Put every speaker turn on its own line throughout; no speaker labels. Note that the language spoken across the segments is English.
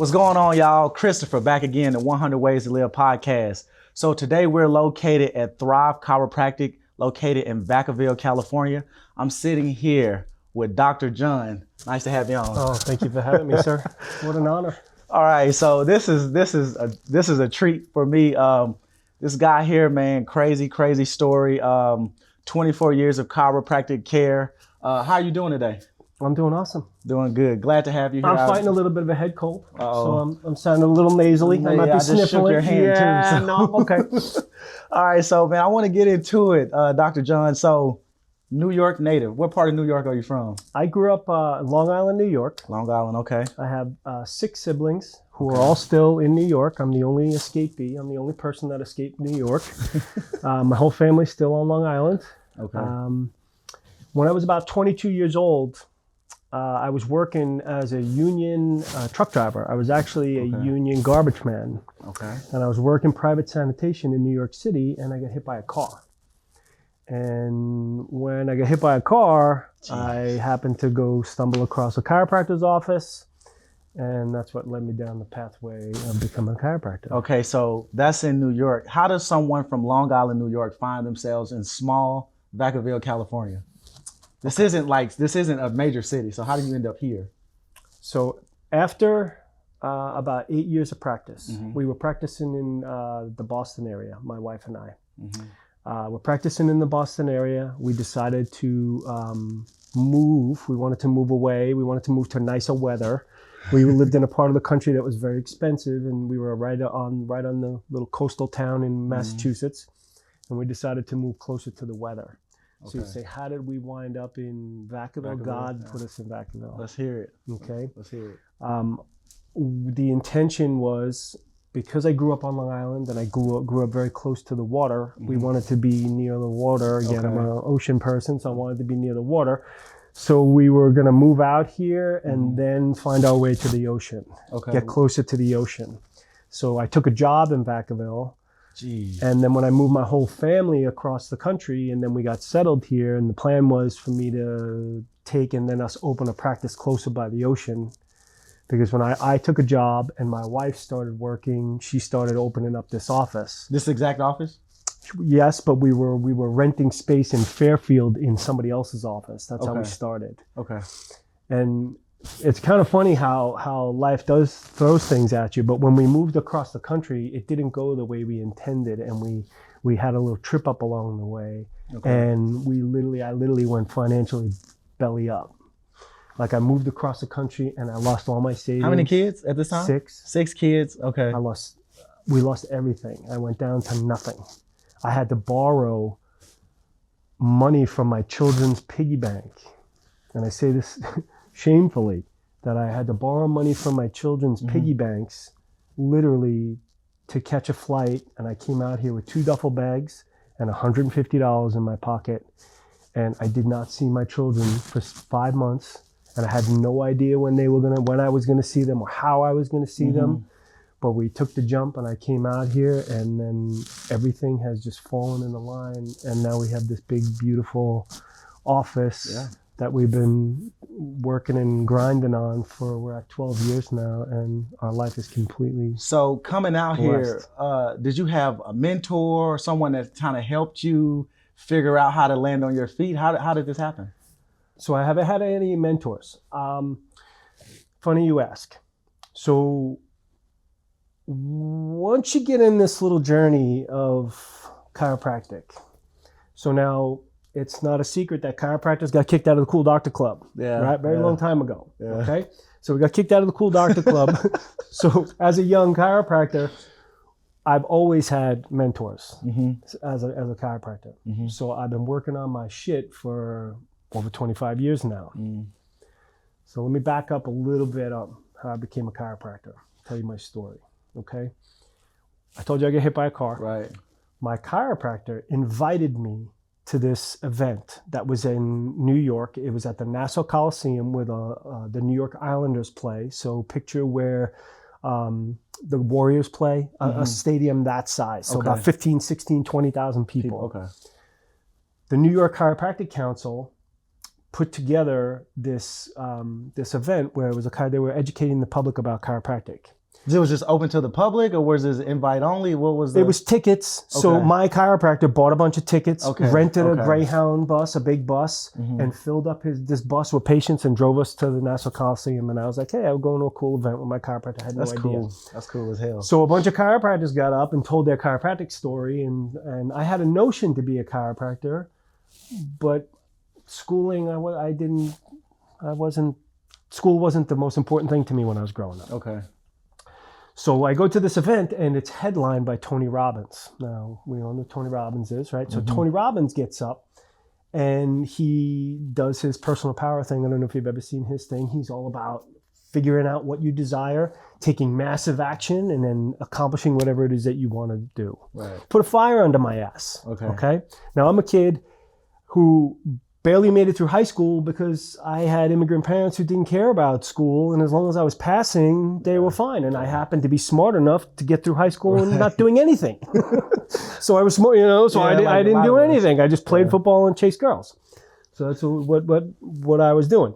What's going on, y'all? Christopher back again, the 100 Ways to Live podcast. So today we're located at Thrive Chiropractic, located in Vacaville, California. I'm sitting here with Dr. John. Nice to have you on.
Oh, thank you for having me, sir. What an honor.
All right, so this is a treat for me. This guy here, man, crazy story. 24 years of chiropractic care. How are you doing today?
I'm doing awesome.
Doing good. Glad to have you here.
I'm fighting a little bit of a head cold, so I'm sounding a little nasally. I might be
just
sniffling.
shook your hand
yeah,
too. So.
no, I'm okay.
All right, so man, I want to get into it, Dr. John. So, New York native. What part of New York are you from?
I grew up in Long Island, New York.
Long Island, okay.
I have 6 siblings who are all still in New York. I'm the only escapee. I'm the only person that escaped New York. My whole family's still on Long Island.
Okay.
When I was about 22 years old, I was working as a union truck driver. I was actually a union garbage man.
Okay.
And I was working private sanitation in New York City, and I got hit by a car. And when I got hit by a car, I happened to go stumble across a chiropractor's office, and that's what led me down the pathway of becoming a chiropractor.
Okay, so that's in New York. How does someone from Long Island, New York find themselves in small Vacaville, California? This isn't a major city, so how did you end up here?
So after about 8 years of practice, we were practicing in the Boston area, my wife and I. We're practicing in the Boston area. We decided to move. We wanted to move away. We wanted to move to nicer weather. We lived in a part of the country that was very expensive, and we were right on the little coastal town in Massachusetts. And we decided to move closer to the weather. So you say, how did we wind up in Vacaville? God put us in Vacaville.
Let's hear it.
Okay.
Let's hear it.
The intention was, because I grew up on Long Island and I grew up very close to the water, we wanted to be near the water. Again, I'm an ocean person, so I wanted to be near the water. So we were going to move out here and then find our way to the ocean, get closer to the ocean. So I took a job in Vacaville.
Jeez.
And then when I moved my whole family across the country, and then we got settled here, and the plan was for me to take and then us open a practice closer by the ocean. Because when I took a job and my wife started working, she started opening up this office.
This exact office?
Yes, but we were renting space in Fairfield in somebody else's office. That's how we started. Okay. And it's kind of funny how life does throws things at you. But when we moved across the country, it didn't go the way we intended, and we had a little trip up along the way, and I literally went financially belly up. Like I moved across the country and I lost all my savings.
How many kids at this time?
6.
6 kids. Okay.
We lost everything. I went down to nothing. I had to borrow money from my children's piggy bank, and I say this shamefully, that I had to borrow money from my children's piggy banks, literally, to catch a flight. And I came out here with 2 duffel bags and $150 in my pocket. And I did not see my children for 5 months. And I had no idea when I was gonna see them or how I was gonna see them. But we took the jump, and I came out here, and then everything has just fallen in the line. And now we have this big, beautiful office that we've been working and grinding on we're at 12 years now, and our life is completely
So coming out
blessed.
here, did you have a mentor or someone that kind of helped you figure out how to land on your feet? How did this happen?
So I haven't had any mentors. Funny you ask. So once you get in this little journey of chiropractic, so now it's not a secret that chiropractors got kicked out of the Cool Doctor Club, right? Very long time ago, okay? So we got kicked out of the Cool Doctor Club. So as a young chiropractor, I've always had mentors as a chiropractor. So I've been working on my shit for over 25 years now. So let me back up a little bit on how I became a chiropractor. Tell you my story, okay? I told you I got hit by a car.
Right.
My chiropractor invited me to this event that was in New York. It was at the Nassau Coliseum where the New York Islanders play. So picture where the Warriors play, a stadium that size. So about 15, 16, 20,000 people.
Okay.
The New York Chiropractic Council put together this this event where it was they were educating the public about chiropractic.
It was just open to the public, or was this invite only? What was
It was tickets. So
Okay.
my chiropractor bought a bunch of tickets,
Okay,
rented
okay.
a Greyhound bus, a big bus, and filled up this bus with patients and drove us to the Nassau Coliseum. And I was like, hey, I'm going to a cool event with my chiropractor. I had no
That's
idea.
cool. That's cool as hell.
So a bunch of chiropractors got up and told their chiropractic story, and I had a notion to be a chiropractor, but schooling, school wasn't the most important thing to me when I was growing up.
Okay.
So I go to this event, and it's headlined by Tony Robbins. Now, we all know who Tony Robbins is, right? So Tony Robbins gets up, and he does his personal power thing. I don't know if you've ever seen his thing. He's all about figuring out what you desire, taking massive action, and then accomplishing whatever it is that you want to do.
Right.
Put a fire under my ass. Okay? Now, I'm a kid who barely made it through high school because I had immigrant parents who didn't care about school, and as long as I was passing, they were fine. And I happened to be smart enough to get through high school and not doing anything. So I was smart, so I didn't do anything. I just played football and chased girls. So that's what I was doing.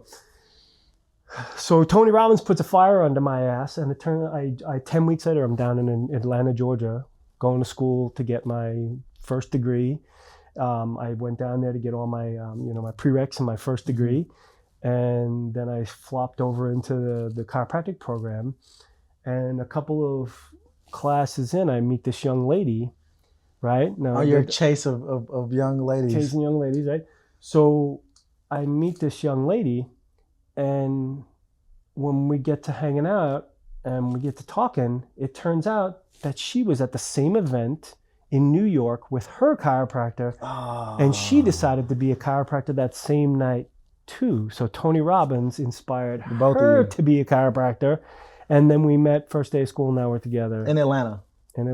So Tony Robbins puts a fire under my ass, and 10 weeks later, I'm down in Atlanta, Georgia, going to school to get my first degree. I went down there to get all my, my prereqs and my first degree. And then I flopped over into the chiropractic program. And a couple of classes in, I meet this young lady, right? Now,
your chase of young ladies.
Chasing young ladies, right? So I meet this young lady, and when we get to hanging out and we get to talking, it turns out that she was at the same event in New York with her chiropractor, and she decided to be a chiropractor that same night too. So Tony Robbins inspired her to be a chiropractor, and then we met first day of school. Now we're together
in Atlanta.
And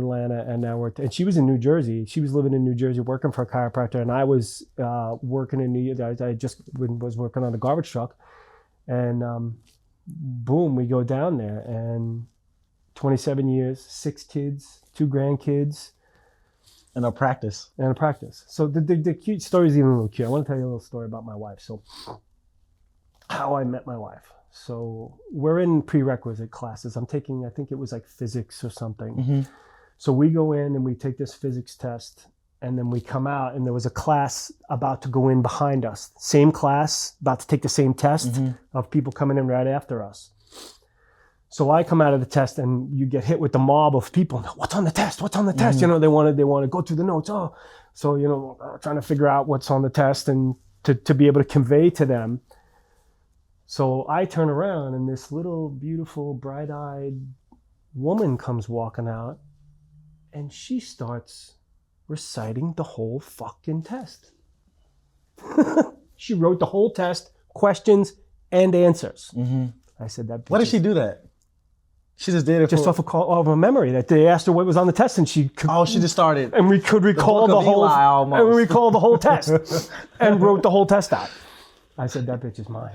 now and she was in New Jersey. She was living in New Jersey working for a chiropractor, and I was working in New York. I just was working on a garbage truck, and boom, we go down there, and 27 years, 6 kids, 2 grandkids.
And a practice.
So the cute story is even a little cute. I want to tell you a little story about my wife. So how I met my wife. So we're in prerequisite classes. I'm taking, I think it was like physics or something. So we go in and we take this physics test, and then we come out, and there was a class about to go in behind us. Same class, about to take the same test of people coming in right after us. So I come out of the test, and you get hit with the mob of people. What's on the test? What's on the test? They want to go through the notes. Oh, so trying to figure out what's on the test and to be able to convey to them. So I turn around, and this little beautiful bright-eyed woman comes walking out, and she starts reciting the whole fucking test. She wrote the whole test, questions and answers. I said that.
Why did she do that? She just did it
just off a memory that they asked her what was on the test, and she could,
she just started,
and we could recall the whole test and wrote the whole test out. I said that bitch is mine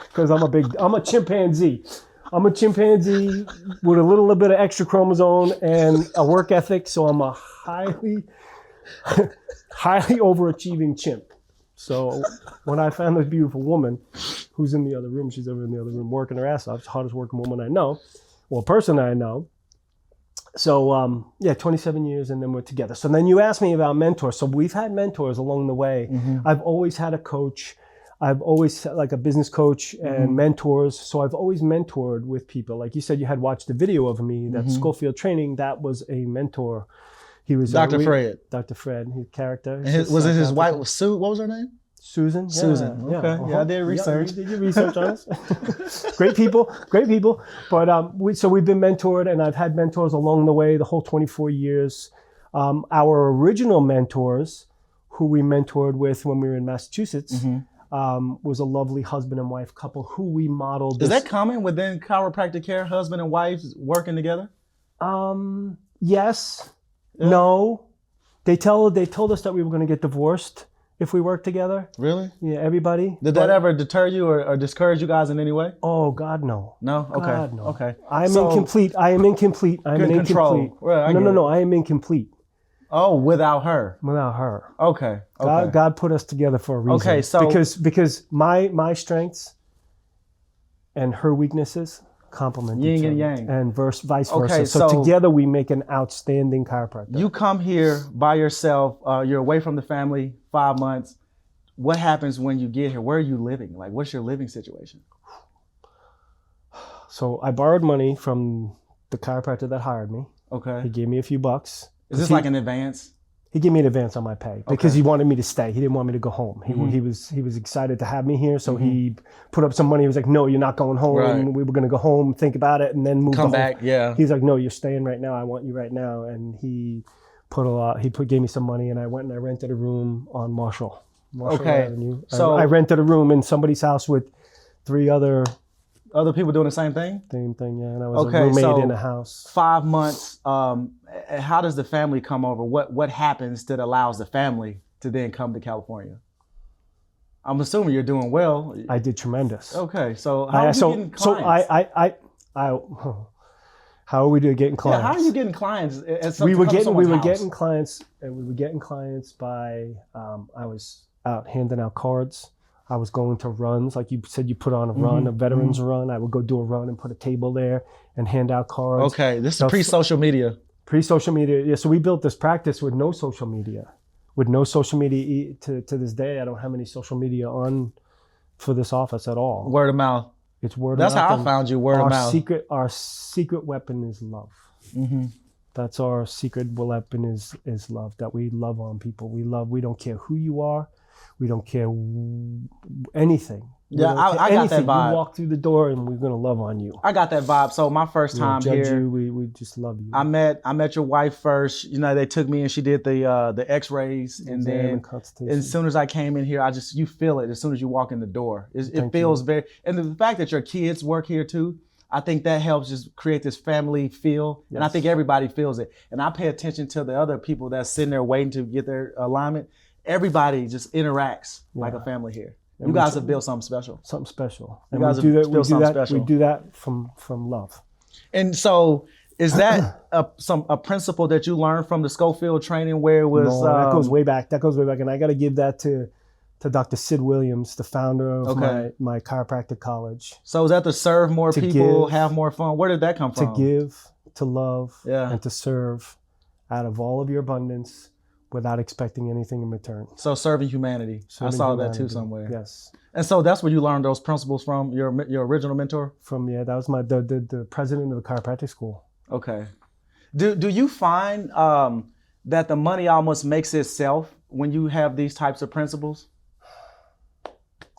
because I'm a chimpanzee. I'm a chimpanzee with a little bit of extra chromosome and a work ethic, so I'm a highly overachieving chimp. So when I found this beautiful woman who's in the other room, she's over in the other room working her ass off. She's the hardest working woman I know, or person I know. So 27 years, and then we're together. So then you asked me about mentors. So we've had mentors along the way. I've always had a coach. I've always had like a business coach and mentors. So I've always mentored with people. Like you said, you had watched the video of me, that Schofield training. That was a mentor. He was
Dr. Fred.
Dr. Fred, his character.
Was it his wife? Sue? What was her name?
Susan.
Susan. Okay. Yeah, I did research.
You did your research on us. Great people. But we've been mentored, and I've had mentors along the way the whole 24 years. Our original mentors, who we mentored with when we were in Massachusetts, was a lovely husband and wife couple who we modeled.
Is that common within chiropractic care, husband and wife working together?
Yes. Yeah. No. They told us that we were going to get divorced if we worked together.
Really?
Yeah, everybody.
Did that ever deter you or discourage you guys in any way?
Oh, God, no.
No? Okay.
God, no.
Okay.
I am incomplete. I am incomplete.
Control. Well,
no. I am incomplete.
Oh, without her.
Without her.
Okay. Okay.
God put us together for a reason.
Okay, so
because my strengths and her weaknesses complement
yin
each other,
and yang.
and vice versa.
Okay,
so
so
together we make an outstanding chiropractor.
you come here by yourself. You're away from the family 5 months. What happens when you get here? Where are you living? Like, what's your living situation?
So I borrowed money from the chiropractor that hired me.
Okay.
He gave me a few bucks.
Is this like an advance?
He gave me an advance on my pay because
Okay.
he wanted me to stay. He didn't want me to go home. He was excited to have me here, so he put up some money. He was like, "No, you're not going home.
Right.
We were going to go home, think about it, and then move
Come
to
back.
home."
Yeah.
He's like, "No, you're staying right now. I want you right now." And he gave me some money, and I went and I rented a room on Marshall
Okay.
Avenue.
So
I rented a room in somebody's house with 3 other.
other people doing the same thing?
Same thing, yeah. And I was
Okay,
a roommate
so
in a house.
5 months. How does the family come over? What happens that allows the family to then come to California? I'm assuming you're doing well.
I did tremendous.
Okay, so how are you getting clients?
How are we doing getting clients?
Yeah, how are you getting clients?
We were getting clients, and we were getting clients by I was out handing out cards. I was going to runs, like you said, you put on a run, a veterans run. I would go do a run and put a table there and hand out cards.
Okay, this is pre-social media.
Pre-social media, yeah. So we built this practice with no social media. With no social media to this day, I don't have any social media on for this office at all.
Word of mouth.
It's word
That's
of mouth.
how I found you, word of mouth.
Our secret weapon is love. That's our secret weapon is love, that we love on people. We don't care who you are. We don't care anything.
Yeah, I got that vibe.
You walk through the door and we're gonna love on you.
I got that vibe. So my first time here,
we just love you.
I met your wife first. You know, they took me and she did the X-rays, and then as soon as I came in here, you feel it as soon as you walk in the door. It feels very, and the fact that your kids work here too, I think that helps just create this family feel, and I think everybody feels it. And I pay attention to the other people that's sitting there waiting to get their alignment. Everybody just interacts like a family here. You guys have built something special.
Something special.
And you guys have built something special.
We do that from love.
And so, is that a principle that you learned from the Schofield training, where it was?
No, that goes way back. And I got to give that to Dr. Sid Williams, the founder of my chiropractic college.
So is that to serve more people, have more fun? Where did that come from?
To give, to love, and to serve out of all of your abundance, without expecting anything in return.
So serving humanity. I saw that too somewhere.
Yes.
And so that's where you learned those principles from, your original mentor?
That was the president of the chiropractic school.
Okay. Do you find that the money almost makes itself when you have these types of principles?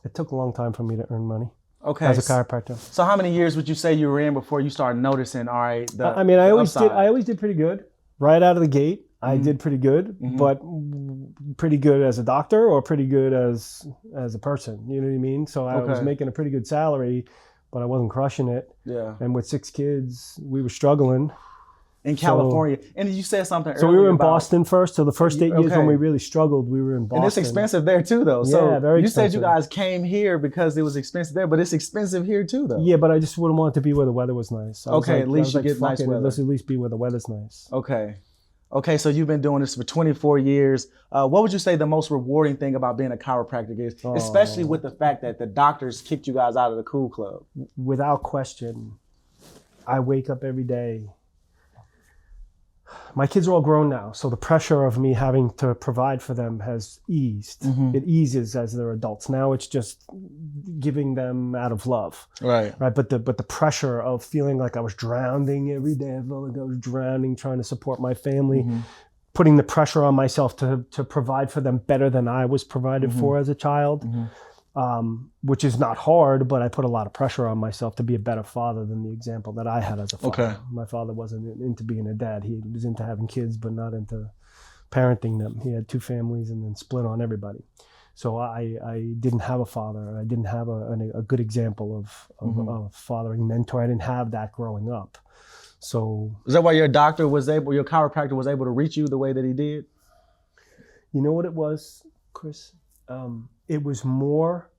It took a long time for me to earn money.
Okay.
As a chiropractor.
So how many years would you say you were in before you started noticing, all right,
I always did pretty good. Right out of the gate, I did pretty good, but pretty good as a doctor or pretty good as a person, you know what I mean? So I was making a pretty good salary, but I wasn't crushing it. Yeah. And with 6 kids, we were struggling.
In California. And you said something earlier.
So we were in Boston first. So the first 8 years when we really struggled, we were in Boston.
And it's expensive there too, though. So
yeah, very expensive.
You said you guys came here because it was expensive there, but it's expensive here too, though.
Yeah, but I just wouldn't want it to be where the weather was nice.
At least you get nice weather.
Let's at least be where the weather's nice.
Okay, so you've been doing this for 24 years. What would you say the most rewarding thing about being a chiropractor is, especially with the fact that the doctors kicked you guys out of the Cool Club?
Without question, I wake up every day. My kids are all grown now, so the pressure of me having to provide for them has eased. It eases as they're adults. Now it's just giving them out of love. Right. But the pressure of feeling like I was drowning every day, I felt like I was drowning trying to support my family, putting the pressure on myself to provide for them better than I was provided for as a child. Which is not hard, but I put a lot of pressure on myself to be a better father than the example that I had as a father. My father wasn't into being a dad. He was into having kids, but not into parenting them. He had 2 families and then split on everybody. So I didn't have a father. I didn't have a good example of a fathering mentor. I didn't have that growing up. So
is that why your chiropractor was able to reach you the way that he did?
You know what it was, Chris? It was more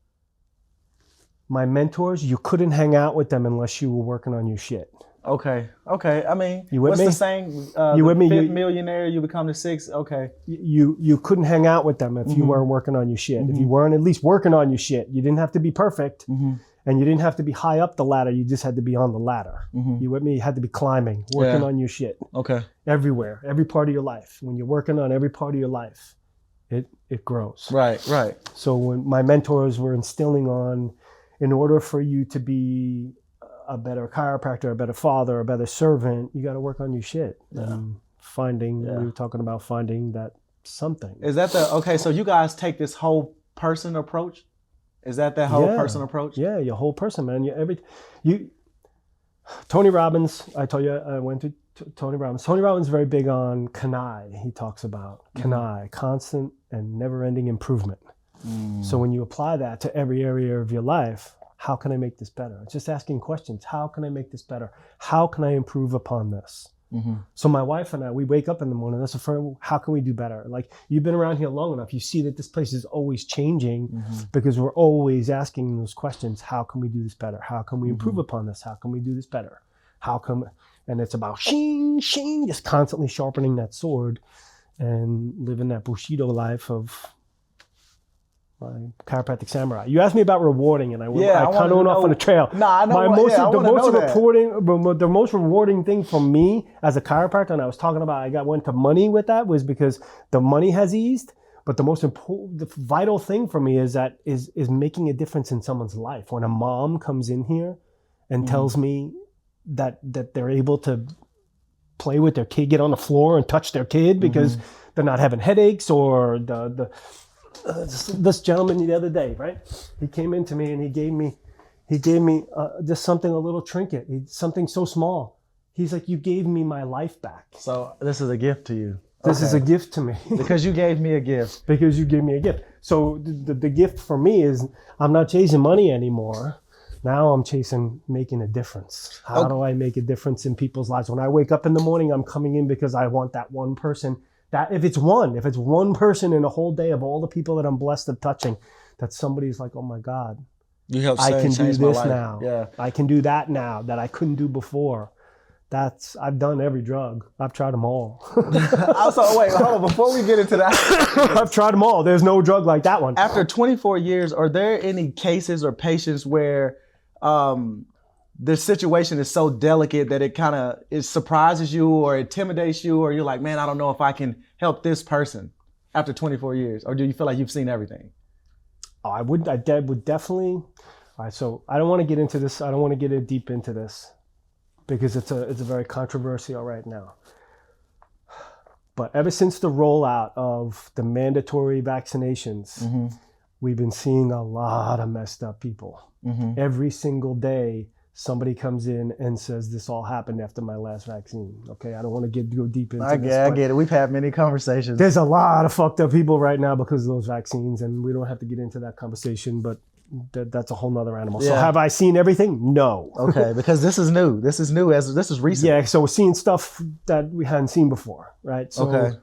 my mentors. You couldn't hang out with them unless you were working on your shit.
Okay. I mean,
You with
what's
me?
the saying?
You
The
with me?
fifth millionaire, you become the sixth. Okay.
You couldn't hang out with them if you weren't working on your shit. If you weren't at least working on your shit, you didn't have to be perfect, and you didn't have to be high up the ladder. You just had to be on the ladder. You with me? You had to be climbing, working on your shit.
Okay.
Everywhere, every part of your life. When you're working on every part of your life, it grows.
Right.
So when my mentors were instilling on, in order for you to be a better chiropractor, a better father, a better servant, you got to work on your shit. And we were talking about finding that something.
Is that okay, so you guys take this whole person approach? Is that whole person approach?
Yeah, your whole person, man. Tony Robbins, I told you I went to Tony Robbins. Tony Robbins is very big on CANI. He talks about CANI, constant and never-ending improvement. So when you apply that to every area of your life, how can I make this better? It's just asking questions. How can I make this better? How can I improve upon this? So my wife and I, we wake up in the morning. That's how can we do better? Like, you've been around here long enough. You see that this place is always changing because we're always asking those questions. How can we do this better? How can we improve upon this? How can we do this better? And it's about shing, shing, just constantly sharpening that sword and living that Bushido life of my chiropractic samurai. You asked me about rewarding, and I kind of went off on a trail.
No, I know.
The most rewarding thing for me as a chiropractor, and I was talking about, went to money with that, was because the money has eased. But the most important, the vital thing for me is making a difference in someone's life. When a mom comes in here and tells me that they're able to play with their kid, get on the floor and touch their kid because they're not having headaches, or this gentleman the other day, right? He came into me and he gave me just something, a little trinket, something so small. He's like, you gave me my life back.
So this is a gift to you.
This is a gift to me.
Because you gave me a gift.
Because you gave me a gift. So the gift for me is, I'm not chasing money anymore. Now I'm chasing making a difference. How do I make a difference in people's lives? When I wake up in the morning, I'm coming in because I want that one person. That if it's one person in a whole day of all the people that I'm blessed of touching, that somebody's like, oh my God, I can do this now.
Yeah.
I can do that now that I couldn't do before. I've done every drug. I've tried them all.
Also, wait, hold on. Before we get into that,
I've tried them all. There's no drug like that one.
After 24 years, are there any cases or patients where the situation is so delicate that it surprises you or intimidates you, or you're like, man, I don't know if I can help this person after 24 years? Or do you feel like you've seen everything?
Oh, I would definitely. All right, so I don't want to get into this. I don't want to get deep into this because it's a very controversial right now. But ever since the rollout of the mandatory vaccinations, we've been seeing a lot of messed up people. Every single day, somebody comes in and says, this all happened after my last vaccine. Okay, I don't want to go deep into this.
I get it. We've had many conversations.
There's a lot of fucked up people right now because of those vaccines, and we don't have to get into that conversation, but that's a whole nother animal. Yeah. So have I seen everything? No.
Okay, because this is new. This is recent.
Yeah, so we're seeing stuff that we hadn't seen before, right? So, okay.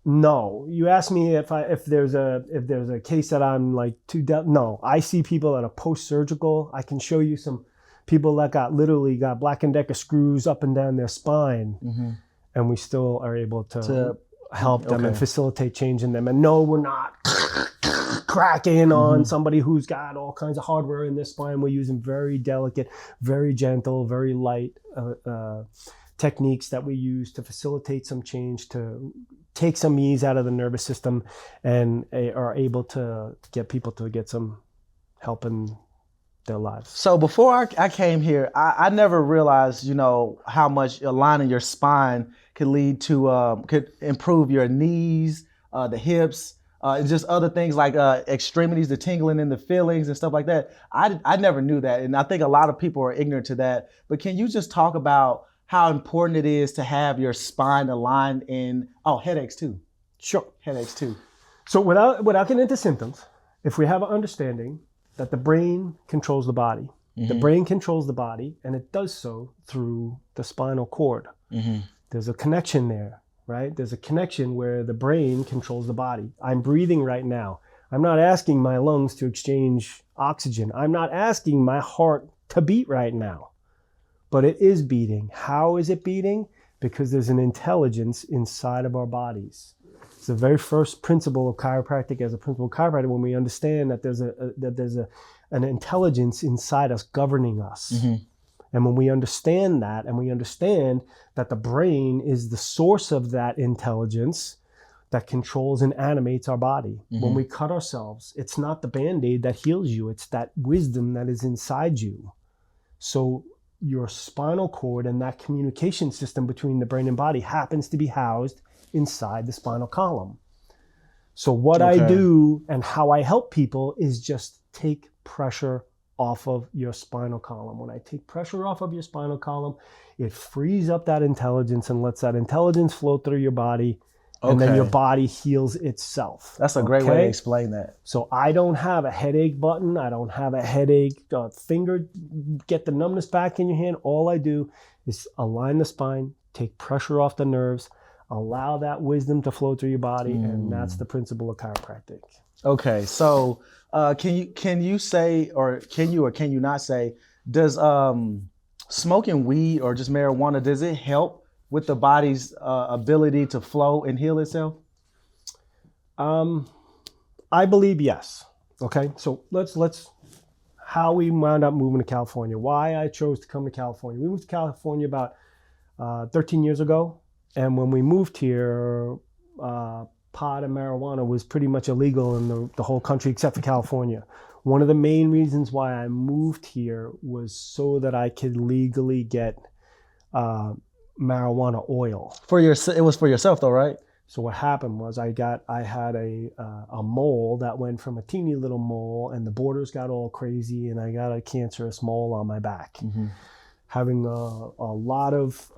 No, you asked me if there's a case that I'm like no, I see people that are post-surgical. I can show you some people that literally got Black & Decker screws up and down their spine, and we still are able to help them and facilitate change in them. And no, we're not cracking on somebody who's got all kinds of hardware in their spine. We're using very delicate, very gentle, very light techniques that we use to facilitate some change, to take some ease out of the nervous system, and are able to get people to get some help in their lives.
So before I came here, I never realized, how much aligning your spine could lead to, could improve your knees, the hips, and just other things like extremities, the tingling in the feelings and stuff like that. I never knew that. And I think a lot of people are ignorant to that. But can you just talk about how important it is to have your spine aligned in, headaches too.
Sure.
Headaches too.
So without getting into symptoms, if we have an understanding that the brain controls the body, the brain controls the body, and it does so through the spinal cord. There's a connection there, right? There's a connection where the brain controls the body. I'm breathing right now. I'm not asking my lungs to exchange oxygen. I'm not asking my heart to beat right now. but it is beating. How is it beating? Because there's an intelligence inside of our bodies. It's the very first principle of chiropractic. As a principle of chiropractic, when we understand that there's an intelligence inside us governing us. Mm-hmm. And when we understand that, and we understand that the brain is the source of that intelligence that controls and animates our body. Mm-hmm. When we cut ourselves, it's not the Band-Aid that heals you, it's that wisdom that is inside you. So your spinal cord and that communication system between the brain and body happens to be housed inside the spinal column. So what I do and how I help people is just take pressure off of your spinal column. When I take pressure off of your spinal column, it frees up that intelligence and lets that intelligence flow through your body. And then your body heals itself.
That's a great way to explain that.
So I don't have a headache button. I don't have a headache finger. Get the numbness back in your hand. All I do is align the spine, take pressure off the nerves, allow that wisdom to flow through your body. And that's the principle of chiropractic.
Okay. So can you say, or can you not say, does smoking weed or just marijuana, does it help with the body's ability to flow and heal itself?
I believe yes. Okay, so let's how we wound up moving to California. Why I chose to come to California. We moved to California about 13 years ago, and when we moved here, pot and marijuana was pretty much illegal in the whole country except for California. One of the main reasons why I moved here was so that I could legally get marijuana oil.
It was for yourself though, right?
So what happened was I had a mole that went from a teeny little mole, and the borders got all crazy, and I got a cancerous mole on my back. Mm-hmm. Having a lot of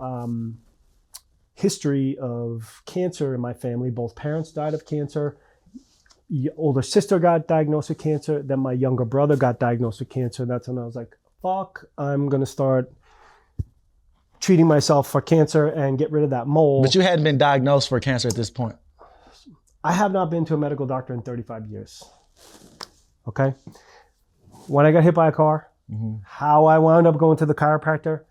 history of cancer in my family. Both parents died of cancer. Older sister got diagnosed with cancer. Then my younger brother got diagnosed with cancer. And that's when I was like, fuck, I'm going to start treating myself for cancer and get rid of that mole.
But you hadn't been diagnosed for cancer at this point.
I have not been to a medical doctor in 35 years. Okay. When I got hit by a car, how I wound up going to the chiropractor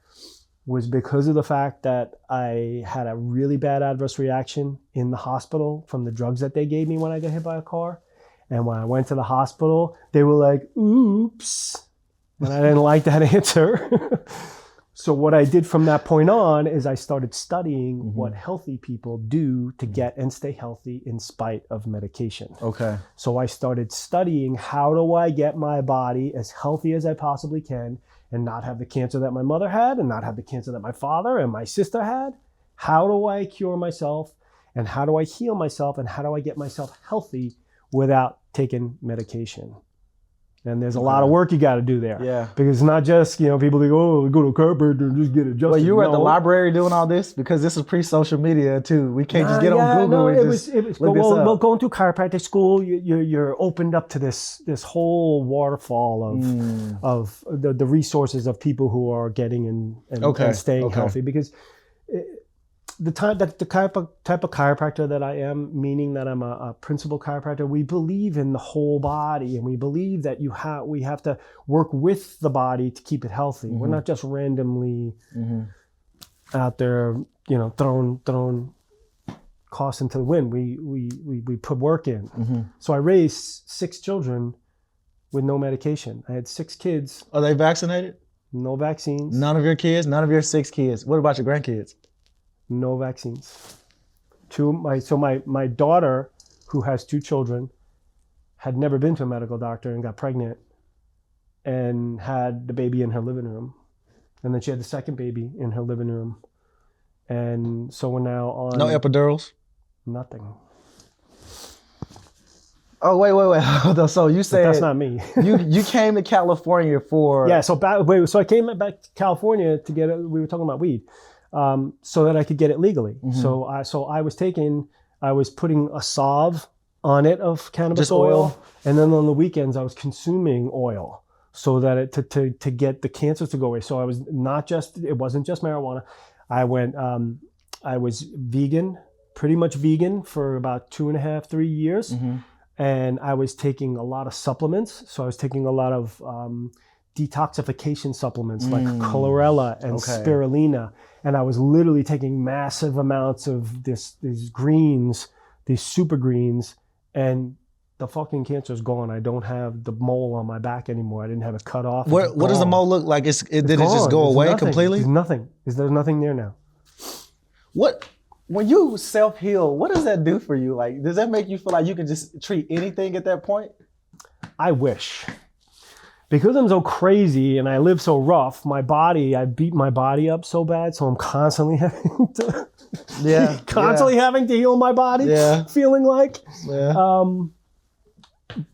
was because of the fact that I had a really bad adverse reaction in the hospital from the drugs that they gave me when I got hit by a car. And when I went to the hospital, they were like, oops. And I didn't like that answer. So what I did from that point on is I started studying what healthy people do to get and stay healthy in spite of medication.
Okay.
So I started studying, how do I get my body as healthy as I possibly can and not have the cancer that my mother had and not have the cancer that my father and my sister had? How do I cure myself, and how do I heal myself, and how do I get myself healthy without taking medication? And there's a lot of work you got to do there.
Yeah.
Because it's not just, people think, oh, go to a chiropractor and just get adjusted.
Well, you were at the library doing all this? Because this is pre-social media too. We can't just get on Google and just look this up.
Well, going through chiropractic school, you're opened up to this whole waterfall of the resources of people who are getting and staying healthy. Because the type of chiropractor that I am, meaning that I'm a principal chiropractor, we believe in the whole body, and we believe that we have to work with the body to keep it healthy. We're not just randomly out there, throwing costs into the wind. We put work in. So I raised 6 children with no medication. I had 6 kids.
Are they vaccinated?
No vaccines.
None of your kids? None of your 6 kids? What about your grandkids?
No vaccines. My daughter, who has 2 children, had never been to a medical doctor and got pregnant and had the baby in her living room. And then she had the second baby in her living room. And so we're now on...
No epidurals?
Nothing.
Oh, wait. Hold on. So you said...
But that's not me.
you came to California for...
Yeah, so I came back to California to get it. We were talking about weed. So that I could get it legally. So I was putting a salve on it of cannabis
just
oil, and then on the weekends I was consuming oil so that to get the cancer to go away. So it wasn't just marijuana. I was vegan, pretty much vegan for about 2.5, 3 years, and I was taking a lot of supplements. So I was taking a lot of detoxification supplements like chlorella and spirulina. And I was literally taking massive amounts of these greens, these super greens, and the fucking cancer is gone. I don't have the mole on my back anymore. I didn't have it cut off.
What does the mole look like? Did it just go away completely?
There's nothing. There's nothing there now.
When you self-heal, what does that do for you? Like, does that make you feel like you can just treat anything at that point?
I wish. Because I'm so crazy and I live so rough, I beat my body up so bad, so I'm constantly having to having to heal my body, feeling like. Yeah.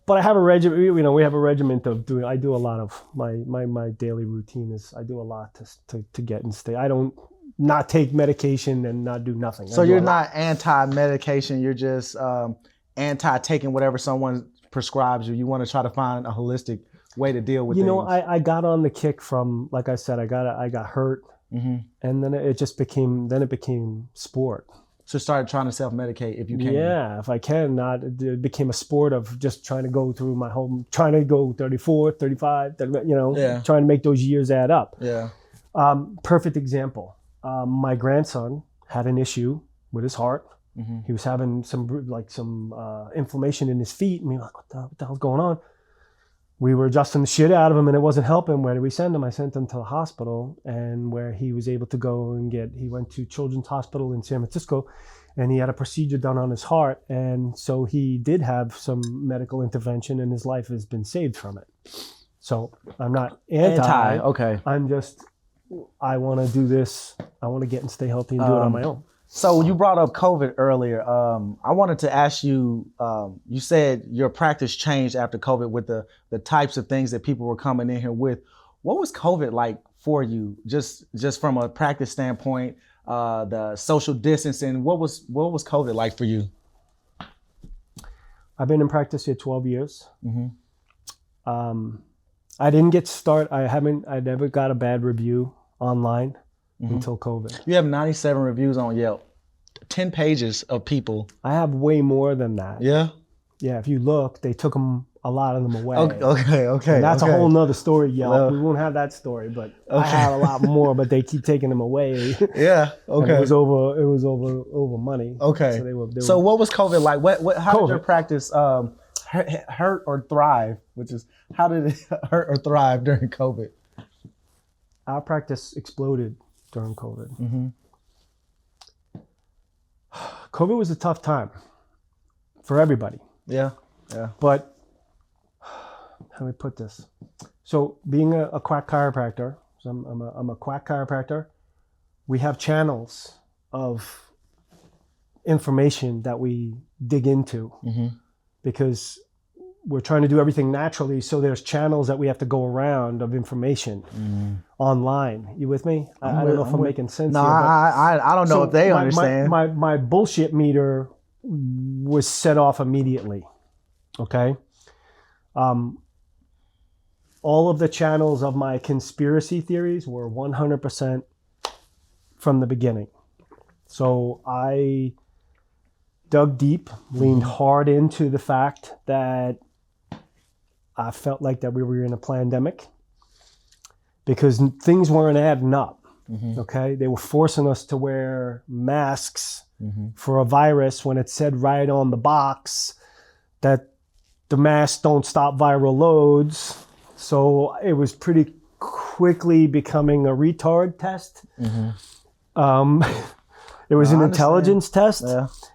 But I have a regimen, we have a regiment of I do a lot of, my daily routine is, I do a lot to get and stay. I don't not take medication and not do nothing.
So you're not anti-medication, you're just anti-taking whatever someone prescribes you. You want to try to find a holistic way to deal with things.
I got on the kick from, like I said, I got hurt, and then it became sport.
So start trying to self-medicate if you can.
Yeah, if I can. It became a sport of just trying to go through my whole, trying to go 34, 35, trying to make those years add up. Yeah. Perfect example. My grandson had an issue with his heart. He was having some inflammation in his feet, and we were like, what the hell's going on? We were adjusting the shit out of him and it wasn't helping. Where did we send him? I sent him to the hospital, and where he was able to go and he went to Children's Hospital in San Francisco, and he had a procedure done on his heart. And so he did have some medical intervention and his life has been saved from it. So I'm not anti.
Okay.
I'm just, I want to do this. I want to get and stay healthy and do it on my own.
So you brought up COVID earlier. I wanted to ask you, you said your practice changed after COVID with the types of things that people were coming in here with. What was COVID like for you, just from a practice standpoint, the social distancing? What was COVID like for you?
I've been in practice here 12 years. I didn't get started. I never got a bad review online until COVID.
You have 97 reviews on Yelp, 10 pages of people.
I have way more than that.
Yeah?
Yeah, if you look, they took a lot of them away.
Okay.
And that's a whole nother story, Yelp. Well, we won't have that story, but I have a lot more, but they keep taking them away.
Yeah, okay.
It was over money.
Okay. So what was COVID like? How did your practice hurt or thrive? How did it hurt or thrive during COVID?
Our practice exploded during COVID. COVID was a tough time for everybody.
Yeah.
But how do we put this? So being a quack chiropractor, I'm a quack chiropractor. We have channels of information that we dig into because we're trying to do everything naturally. So there's channels that we have to go around of information online. You with me? I don't know if I'm making sense.
No, I don't know if they understand.
My bullshit meter was set off immediately. Okay. All of the channels of my conspiracy theories were 100% from the beginning. So I dug deep, leaned hard into the fact that I felt like that we were in a pandemic because things weren't adding up. Okay. They were forcing us to wear masks for a virus when it said right on the box that the masks don't stop viral loads. So it was pretty quickly becoming a retard test. It was an intelligence test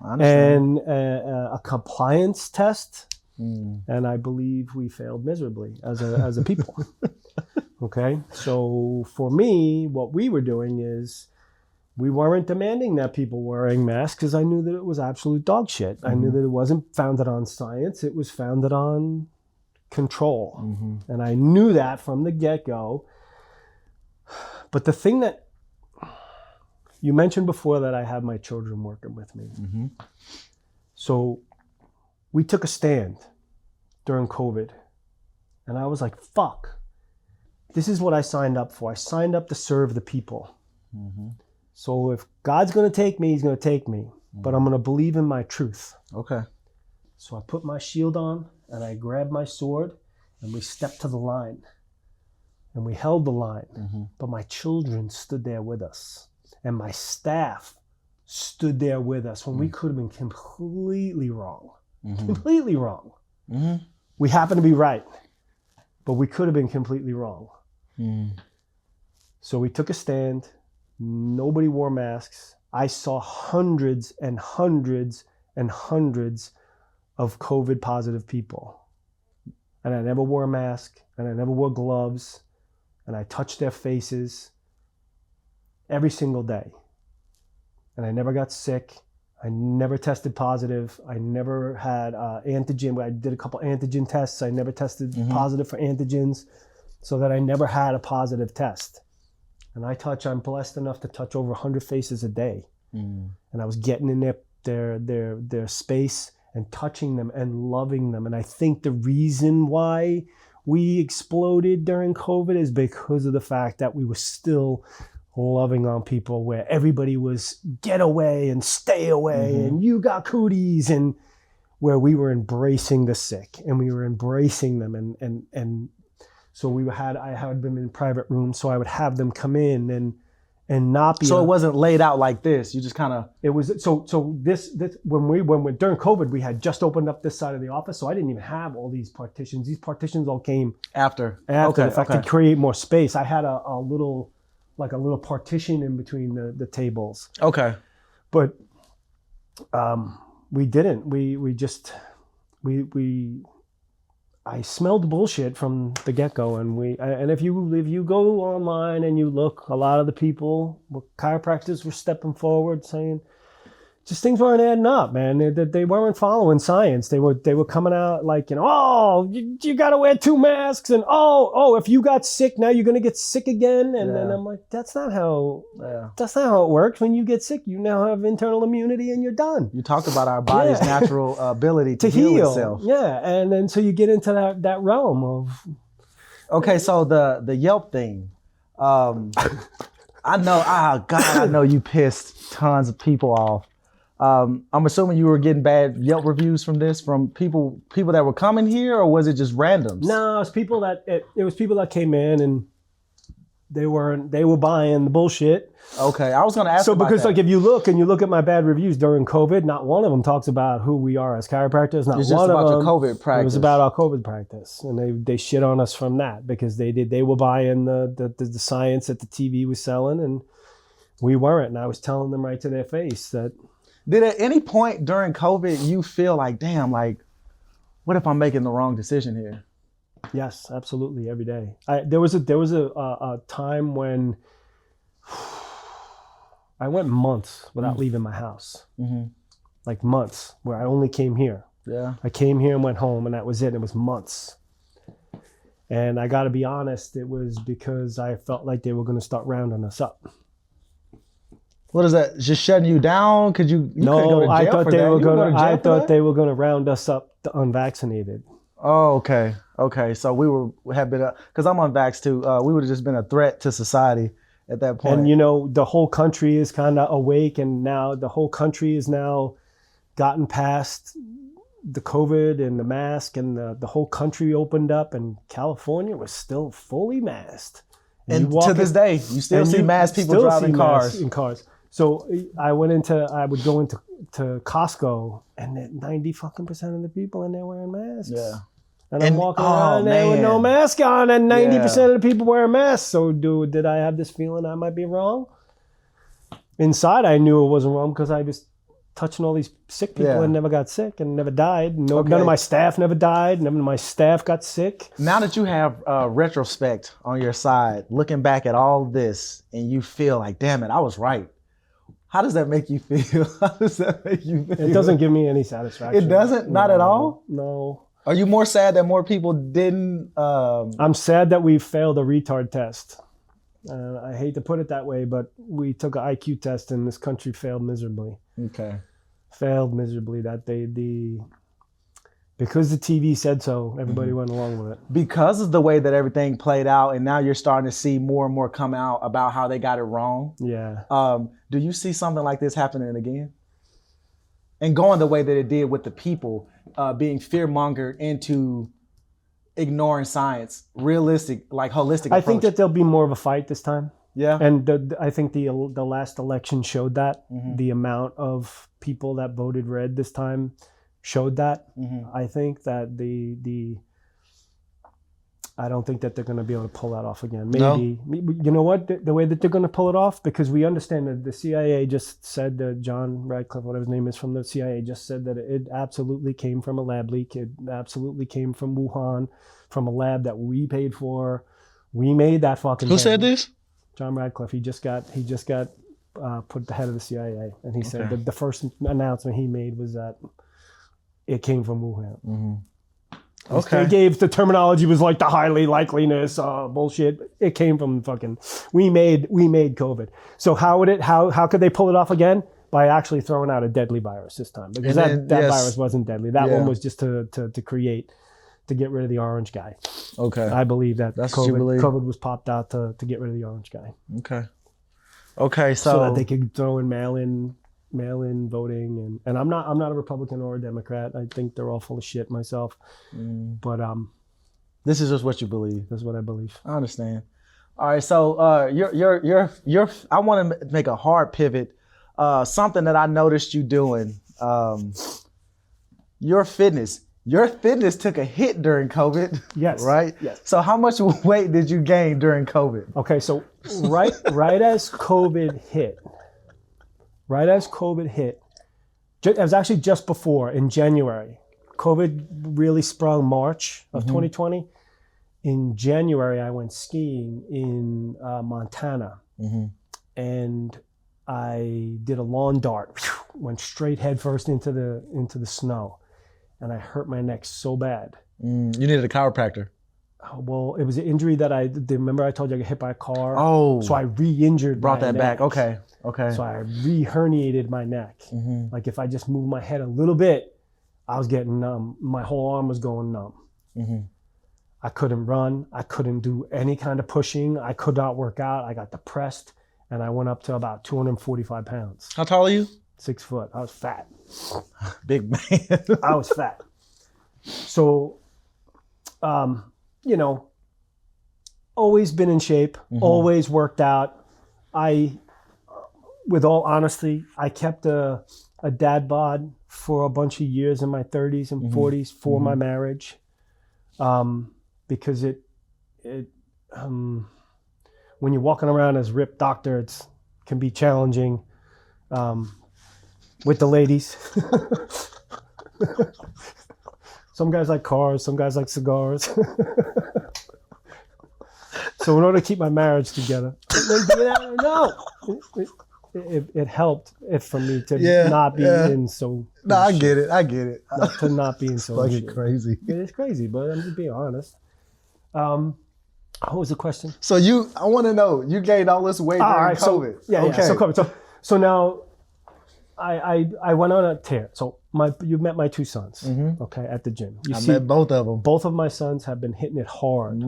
and a compliance test. And I believe we failed miserably as a people. Okay. So for me, what we were doing is we weren't demanding that people wearing masks because I knew that it was absolute dog shit. I knew that it wasn't founded on science. It was founded on control. And I knew that from the get-go. But the thing that you mentioned before, that I have my children working with me. So we took a stand during COVID. And I was like, fuck, this is what I signed up for. I signed up to serve the people. So if God's going to take me, he's going to take me. But I'm going to believe in my truth.
Okay.
So I put my shield on and I grabbed my sword and we stepped to the line. and we held the line. But my children stood there with us, and my staff stood there with us when we could have been completely wrong. Completely wrong. We happened to be right, but we could have been completely wrong. So we took a stand. Nobody wore masks. I saw hundreds and hundreds and hundreds of COVID positive people. And I never wore a mask, and I never wore gloves, and I touched their faces every single day. And I never got sick. I never tested positive. I never had antigen. I did a couple antigen tests. I never tested positive for antigens, so that I never had a positive test. And I'm blessed enough to touch over 100 faces a day. And I was getting in their space and touching them and loving them. And I think the reason why we exploded during COVID is because of the fact that we were still loving on people, where everybody was get away and stay away and you got cooties, and where we were embracing the sick and we were embracing them. And so I had them in private rooms, so I would have them come in and not be.
So it wasn't laid out like this. You just kind of.
It was this when we during COVID, we had just opened up this side of the office, so I didn't even have all these partitions. These partitions all came
after
the fact to create more space. I had a little partition in between the tables. Okay. But we didn't. I smelled bullshit from the get-go, and if you go online and you look, a lot of the people, chiropractors were stepping forward saying, just things weren't adding up, man. They weren't following science. They were coming out like, oh, you got to wear 2 masks, and oh, if you got sick, now you're gonna get sick again. And then I'm like, that's not how it works. When you get sick, you now have internal immunity, and you're done.
You talked about our body's natural ability to heal itself.
Yeah, and then so you get into that realm of.
Okay, so the Yelp thing. I know you pissed tons of people off. I'm assuming you were getting bad Yelp reviews from this, from people that were coming here, or was it just randoms?
No, it was people that came in and they were buying the bullshit.
Okay, I was going to ask.
So because that. Like if you look at my bad reviews during COVID, not one of them talks about who we are as chiropractors. Not
it's
one
just about
of them.
Your COVID practice.
It was about our COVID practice, and they shit on us from that because they were buying the science that the TV was selling, and we weren't. And I was telling them right to their face that.
Did at any point during COVID you feel like, damn, like, what if I'm making the wrong decision here?
Yes, absolutely, every day. There was a time when I went months without leaving my house, like months, where I only came here. Yeah, I came here and went home, and that was it. It was months. And I got to be honest, it was because I felt like they were going to start rounding us up.
What is that? Just shutting you down? Could you
no,
go to jail
I thought
for
they
that?
were going to. I thought they were going to round us up, the unvaccinated.
Oh, okay. So we have been, because I'm unvaxxed too. We would have just been a threat to society at that point.
And the whole country is kind of awake, and now the whole country has now gotten past the COVID and the mask, and the whole country opened up, and California was still fully masked.
And to this day, you still see masked people driving cars.
In cars. So I would go into Costco, and 90% of the people in there wearing masks. Yeah. And I'm walking around there with no mask on, and 90% of the people wearing masks. So did I have this feeling I might be wrong? Inside, I knew it wasn't wrong because I was touching all these sick people and never got sick and never died. None of my staff never died. None of my staff got sick.
Now that you have retrospect on your side, looking back at all this, and you feel like, damn it, I was right. How does that make you feel?
It doesn't give me any satisfaction.
It doesn't? Not at all?
No.
Are you more sad that more people didn't?
I'm sad that we failed a retard test. I hate to put it that way, but we took an IQ test and this country failed miserably. Okay. Failed miserably. Because the TV said so, everybody went along with it.
Because of the way that everything played out, and now you're starting to see more and more come out about how they got it wrong. Yeah. Do you see something like this happening again? And going the way that it did with the people, being fear-mongered into ignoring science, realistic, like holistic
I
approach.
think that there'll be more of a fight this time.
Yeah.
And I think the last election showed that.
Mhm.
The amount of people that voted red this time showed that.
Mhm.
I think that I don't think that they're going to be able to pull that off again. Maybe. You know what? The way that they're going to pull it off, because we understand that the CIA just said that John Radcliffe, whatever his name is from the CIA, just said that it absolutely came from a lab leak. It absolutely came from Wuhan, from a lab that we paid for. We made that fucking
Who
thing.
said this?
John Radcliffe. He just got put at the head of the CIA, and he said
Okay.
that the first announcement he made was that it came from Wuhan.
Mhm.
They gave the terminology was like the highly likeliness bullshit. It came from fucking we made COVID. So how could they pull it off again? By actually throwing out a deadly virus this time, because
And then,
that
yes.
virus wasn't deadly. That
Yeah.
one was just to get rid of the orange guy.
Okay.
I believe that
That's what you believe?
COVID was popped out to get rid of the orange guy,
Okay.
so that they could throw in mail-in voting, and I'm not a Republican or a Democrat. I think they're all full of shit myself. But
This is just what you believe.
that's what I believe.
I understand. All right. So you're I want to make a hard pivot. Something that I noticed you doing. Your fitness. Your fitness took a hit during COVID.
Yes.
Right?
Yes.
So how much weight did you gain during COVID?
Okay, so right as COVID hit, it was actually just before, in January. COVID really sprung March of 2020. In January, I went skiing in Montana, and I did a lawn dart, went straight headfirst into the snow, and I hurt my neck so bad.
You needed a chiropractor.
Well, it was an injury that remember I told you I got hit by a car.
Oh.
So I re-injured
Brought
my
that
neck.
back. Okay.
So I re-herniated my neck. Like if I just moved my head a little bit, I was getting numb. My whole arm was going numb. I couldn't run. I couldn't do any kind of pushing. I could not work out. I got depressed, and I went up to about 245 pounds.
How tall are you?
6 foot. I was fat.
Big man.
I was fat. So, always been in shape, always worked out. With all honesty, I kept a dad bod for a bunch of years in my 30s and 40s for my marriage, because when you're walking around as ripped doctor, it can be challenging with the ladies. Some guys like cars, some guys like cigars. So in order to keep my marriage together, it helped for me to not be in so.
No, I get it.
To not be in so.
Fucking crazy.
It is crazy, but I'm just being honest. What was the question?
So I want to know, you gained all this weight during COVID.
So COVID. So now, I went on a tear. So you met my two sons, okay, at the gym.
I met both of them.
Both of my sons have been hitting it hard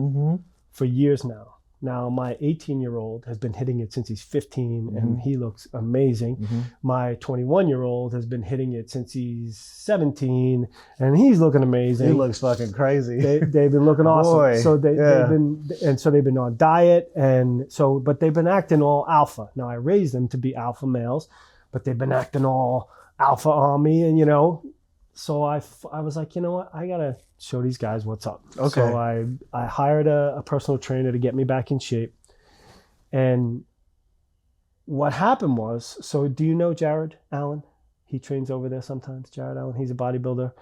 for years now. Now, my 18-year-old has been hitting it since he's 15, and he looks amazing. My 21-year-old has been hitting it since he's 17, and he's looking amazing.
He looks fucking crazy.
They've been looking awesome.
Boy,
So they've been on diet, but they've been acting all alpha. Now, I raised them to be alpha males, but they've been acting all alpha on me, and so I was like, you know what, I gotta show these guys what's up.
Okay.
So I hired a personal trainer to get me back in shape. And what happened was, so do you know Jared Allen? He trains over there sometimes. Jared Allen, he's a bodybuilder.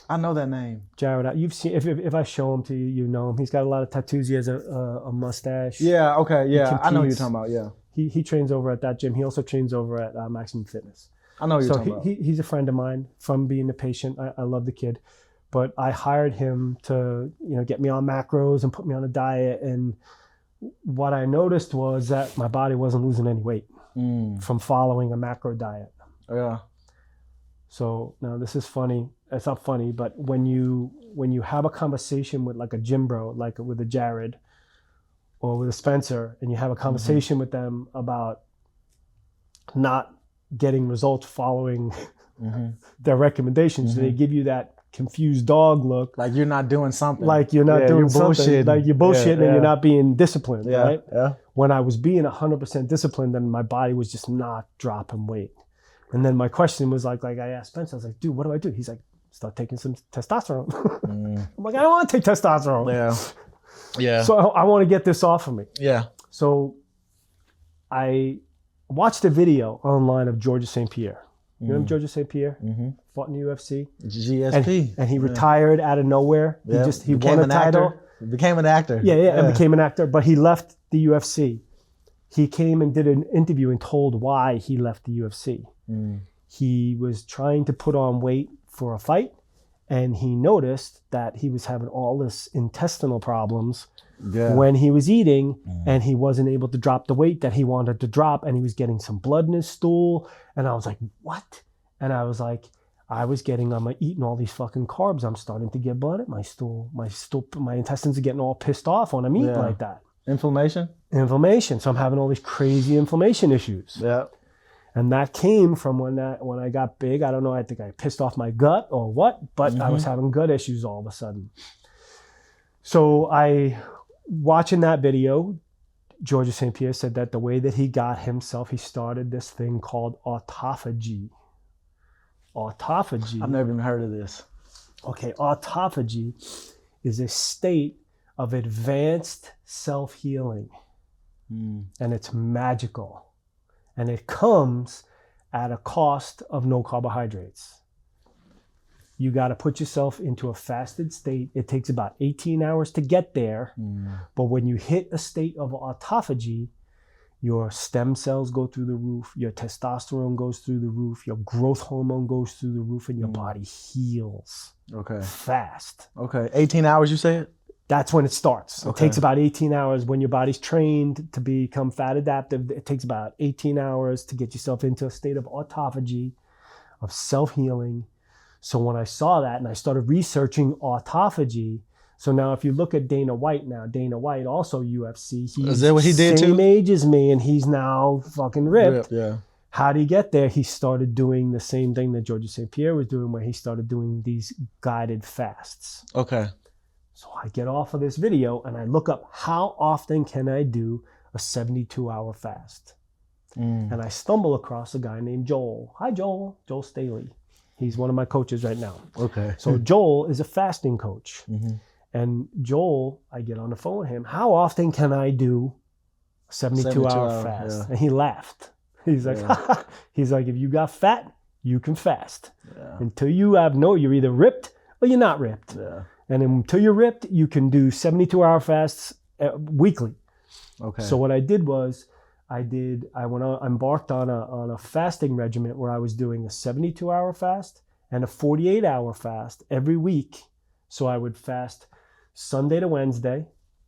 I know that name.
Jared, you've seen, if I show him to you, you know him. He's got a lot of tattoos. He has a mustache.
Yeah, okay, yeah. I know who you're
competes.
talking about, yeah.
He trains over at that gym. He also trains over at Maximum Fitness.
I know who you're
So
talking about.
he's a friend of mine from being a patient. I love the kid. But I hired him to, get me on macros and put me on a diet. And what I noticed was that my body wasn't losing any weight from following a macro diet.
Yeah.
So now this is funny. It's not funny, but when you have a conversation with like a gym bro, like with a Jared or with a Spencer, and you have a conversation with them about not getting results following their recommendations, they give you that confused dog look.
Like you're not doing something.
Like you're not doing something.
Bullshitting.
Like you're bullshitting and you're not being disciplined, right?
Yeah.
When I was being 100% disciplined, then my body was just not dropping weight. And then my question was like I asked Spencer, I was like, dude, what do I do? He's like, start taking some testosterone. I'm like, I don't want to take testosterone.
Yeah.
So I want to get this off of me.
Yeah.
So I watched a video online of Georges St. Pierre. You know Georges St. Pierre? Fought in the UFC.
GSP.
And he retired out of nowhere.
Yeah.
He won a title.
Became an actor.
Yeah, and became an actor. But he left the UFC. He came and did an interview and told why he left the UFC. He was trying to put on weight for a fight, and he noticed that he was having all this intestinal problems when he was eating, and he wasn't able to drop the weight that he wanted to drop, and he was getting some blood in his stool. And I was like, what? And I was like, I'm eating all these fucking carbs. I'm starting to get blood at my stool. My intestines are getting all pissed off when I'm eating like that. Inflammation. So I'm having all these crazy inflammation issues.
Yeah.
And that came from when I got big. I don't know, I think I pissed off my gut or what, but I was having gut issues all of a sudden. So watching that video, Georges St. Pierre said that the way that he got himself, he started this thing called autophagy. Autophagy.
I've never even heard of this.
Okay, autophagy is a state of advanced self-healing. And it's magical. And it comes at a cost of no carbohydrates. You got to put yourself into a fasted state. It takes about 18 hours to get there. But when you hit a state of autophagy, your stem cells go through the roof, your testosterone goes through the roof, your growth hormone goes through the roof, and your body heals fast.
Okay. 18 hours, you said?
That's when it starts. It takes about 18 hours when your body's trained to become fat adaptive. It takes about 18 hours to get yourself into a state of autophagy, of self-healing. So when I saw that and I started researching autophagy, so now if you look at Dana White also UFC,
is that what he did
same
too?
age as me, and he's now fucking ripped.
Yeah.
How did he get there? He started doing the same thing that Georges St. Pierre was doing, where he started doing these guided fasts.
Okay.
So I get off of this video and I look up how often can I do a 72-hour fast. And I stumble across a guy named Joel. Hi, Joel. Joel Staley. He's one of my coaches right now.
Okay.
So Joel is a fasting coach. And Joel, I get on the phone with him. How often can I do a 72-hour fast? Yeah. And he laughed. He's like, he's like, if you got fat, you can fast. Until you you're either ripped or you're not ripped. And until you're ripped, you can do 72-hour fasts weekly. Okay. So what I did was, I embarked on a fasting regimen where I was doing a 72-hour fast and a 48-hour fast every week. So I would fast Sunday to Wednesday,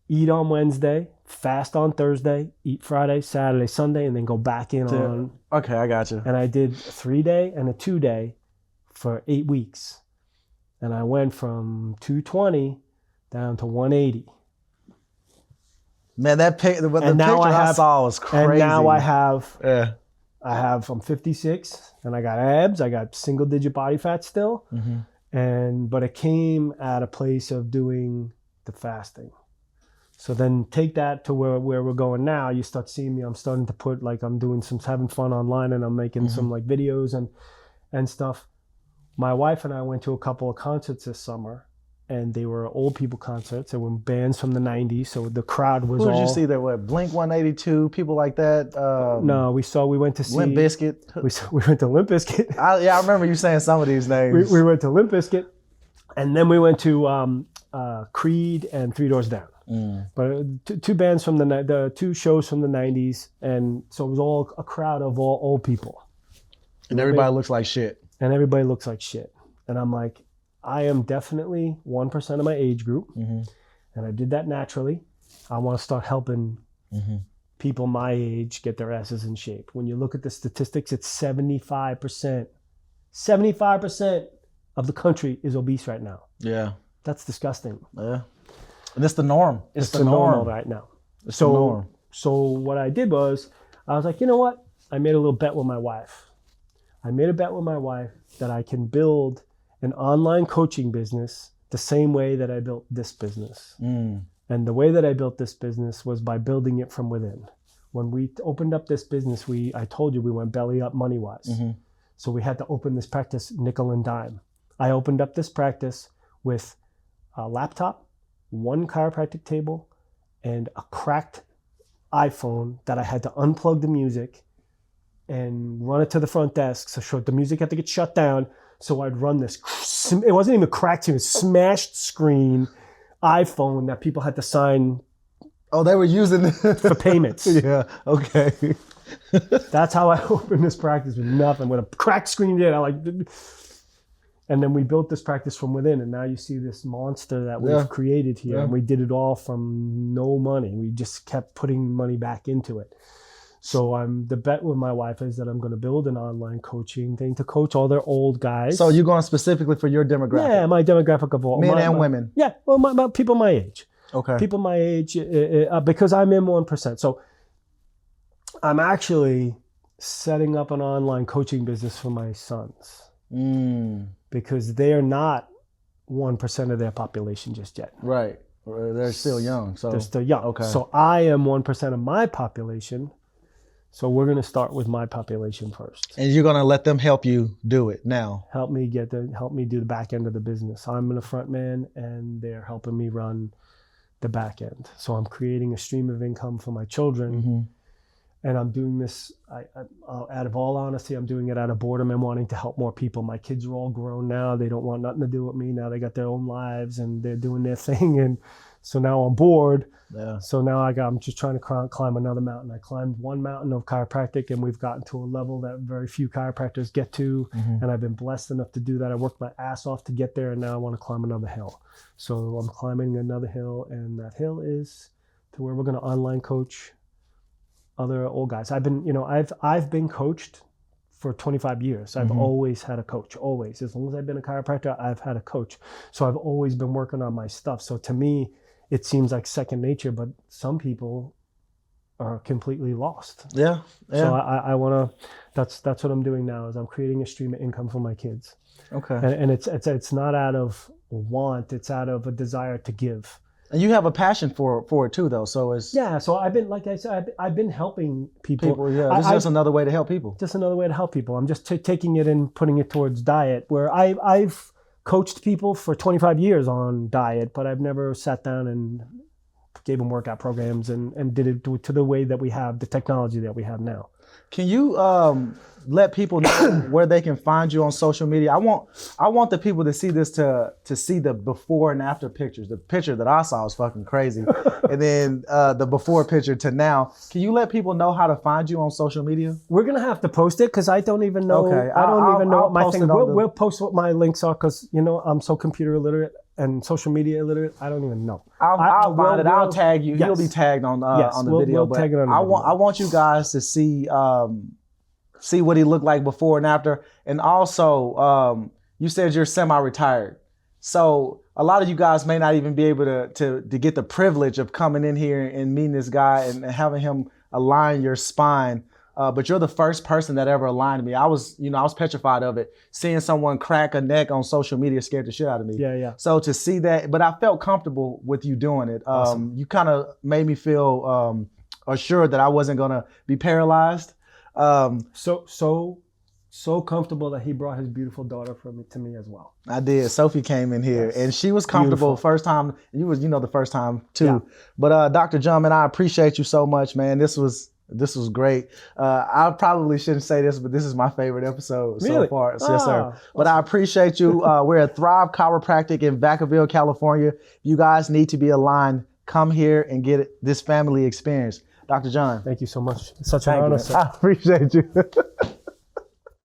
eat on Wednesday, fast on Thursday, eat Friday, Saturday, Sunday, and then go back in on.
Okay, I got you.
And I did a 3-day and a 2-day for 8 weeks. And I went from 220 down to 180.
Man, the picture I saw was crazy.
And now I'm 56 and I got abs. I got single digit body fat still. But it came at a place of doing the fasting. So then take that to where we're going now. You start seeing me. I'm starting to put I'm doing having fun online, and I'm making some videos and stuff. My wife and I went to a couple of concerts this summer, and they were old people concerts. They were bands from the 90s, so the crowd was all...
Who did you see there? What, Blink 182, people like that?
No, we went to see...
Limp Bizkit.
We went to Limp Bizkit.
I remember you saying some of these names.
We went to Limp Bizkit, and then we went to Creed and Three Doors Down. But two bands from the two shows from the 90s, and so it was all a crowd of all old people.
And everybody looks like shit.
And everybody looks like shit. And I'm like, I am definitely 1% of my age group. And I did that naturally. I want to start helping people my age get their asses in shape. When you look at the statistics, it's 75%. 75% of the country is obese right now. Yeah. That's disgusting.
Yeah. And it's the norm.
It's the norm right now.
It's the norm.
So what I did was, I was like, you know what? I made a little bet with my wife. I made a bet with my wife that I can build an online coaching business the same way that I built this business. And the way that I built this business was by building it from within. When we opened up this business, I told you we went belly up money-wise. So we had to open this practice nickel and dime. I opened up this practice with a laptop, one chiropractic table, and a cracked iPhone that I had to unplug the music and run it to the front desk. So the music had to get shut down. So I'd run this, it wasn't even cracked, it was smashed screen iPhone that people had to sign.
Oh, they were using it
for payments.
Yeah, okay.
That's how I opened this practice, with nothing, with a cracked screen. And then we built this practice from within, and now you see this monster that we've created here. And we did it all from no money. We just kept putting money back into it. So the bet with my wife is that I'm going to build an online coaching thing to coach all their old guys.
So you're going specifically for your demographic?
Yeah, my demographic of all.
Men and women?
Yeah, well, people my age.
Okay.
People my age, because I'm in 1%. So I'm actually setting up an online coaching business for my sons. Because they're not 1% of their population just yet.
Right. They're still young. So
they're still young.
Okay.
So I am 1% of my population. So we're going to start with my population first.
And you're going to let them help you do it now.
Help me do the back end of the business. I'm the front man, and they're helping me run the back end. So I'm creating a stream of income for my children. And I'm doing this, out of all honesty, I'm doing it out of boredom and wanting to help more people. My kids are all grown now. They don't want nothing to do with me. Now they got their own lives and they're doing their thing. And so now I'm bored.
Yeah.
So now I'm just trying to climb another mountain. I climbed one mountain of chiropractic, and we've gotten to a level that very few chiropractors get to. And I've been blessed enough to do that. I worked my ass off to get there, and now I want to climb another hill. So I'm climbing another hill, and that hill is to where we're going to online coach other old guys. I've been coached for 25 years. I've always had a coach, always. As long as I've been a chiropractor, I've had a coach. So I've always been working on my stuff. So to me, it seems like second nature, but some people are completely lost.
Yeah.
So I want to, that's what I'm doing now, is I'm creating a stream of income for my kids.
Okay.
And it's not out of want, it's out of a desire to give.
And you have a passion for it too, though. So it's
So I've been, like I said, I've been helping people.
Yeah, this is just another way to help people.
Just another way to help people. I'm just taking it and putting it towards diet, where I've coached people for 25 years on diet, but I've never sat down and gave them workout programs and did it to the way that we have, the technology that we have now.
Can you let people know where they can find you on social media? I want the people to see this, to see the before and after pictures. The picture that I saw was fucking crazy. And then the before picture to now. Can you let people know how to find you on social media?
We're going to have to post it, because I don't even know.
Okay.
I don't even know what my thing. We'll post what my links are, because I'm so computer illiterate and social media illiterate. I don't even know.
I'll find it. I'll tag you. Yes. You'll be tagged on the video.
We'll tag it on the video.
I want you guys to see what he looked like before and after. And also, you said you're semi-retired. So a lot of you guys may not even be able to get the privilege of coming in here and meeting this guy and having him align your spine. But you're the first person that ever aligned me. I was petrified of it. Seeing someone crack a neck on social media scared the shit out of me.
Yeah. So
to see that, but I felt comfortable with you doing it.
Awesome.
You kind of made me feel assured that I wasn't gonna be paralyzed.
So comfortable that he brought his beautiful daughter to me as well.
I did. Sophie came in here, and she was comfortable.
Beautiful.
First time. You was the first time too.
Yeah.
But Dr. Jumpman, I appreciate you so much, man. This was great. I probably shouldn't say this, but this is my favorite episode so far. Yes, sir. But I appreciate you. We're at Thrive Chiropractic in Vacaville, California. You guys need to be aligned. Come here and get this family experience. Dr. John.
Thank you so much. It's such an honor, sir.
I appreciate you.